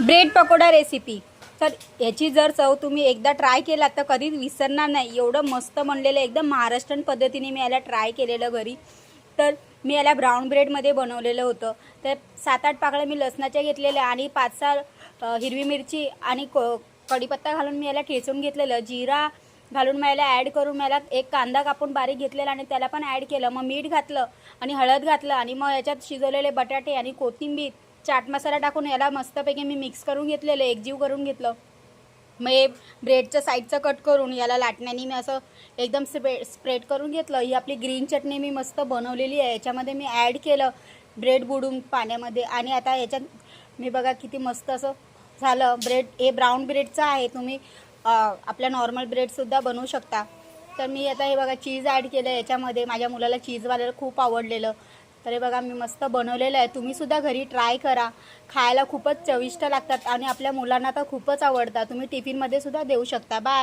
Bread pakoda recipe. तर याची जर चव तुम्ही एकदा ट्राय केलात तर कधीच विसरणार नाही। एवढं मस्त बनलेलं, एकदम महाराष्ट्रीयन पद्धतीने मी याला ट्राय केलेलं घरी। तर मी याला ब्राऊन ब्रेडमध्ये बनवलेलं होतं। तर 7-8 पाकळ्या मी लसणाच्या घेतलेल्या आणि 5-6 हिरवी मिरची आणि कढीपत्ता घालून मी याला ठेचून घेतलेलं। जिरा घालून मी याला ॲड करून मला एक कांदा कापून बारीक घेतलेला आणि त्याला पण ॲड केलं। मग मीठ घातलं आणि हळद घातलं आणि मग याच्यात शिजवलेले बटाटे आणि कोथिंबीर, चाट मसाला टाकून याला मस्तपैकी मी मिक्स करून घेतलेलं, एकजीव करून घेतलं। मग हे ब्रेडच्या साईडचं कट करून याला लाटण्याने मी असं एकदम स्प्रेड करून घेतलं। ही आपली ग्रीन चटणी मी मस्त बनवलेली आहे, याच्यामध्ये मी ॲड केलं ब्रेड बुडून पाण्यामध्ये। आणि आता याच्यात मी बघा किती मस्त असं झालं ब्रेड। हे ब्राऊन ब्रेडचं आहे, तुम्ही आपल्या नॉर्मल ब्रेडसुद्धा बनवू शकता। तर मी आता हे बघा चीज ॲड केलं याच्यामध्ये, माझ्या मुलाला चीजवाल्याला खूप आवडलेलं। तर हे बघा मी मस्त बनवलेलं आहे, तुम्हीसुद्धा घरी ट्राय करा। खायला खूपच चविष्ट लागतात आणि आपल्या मुलांना तर खूपच आवडतात, तुम्ही टिफिनमध्ये सुद्धा देऊ शकता। बाय।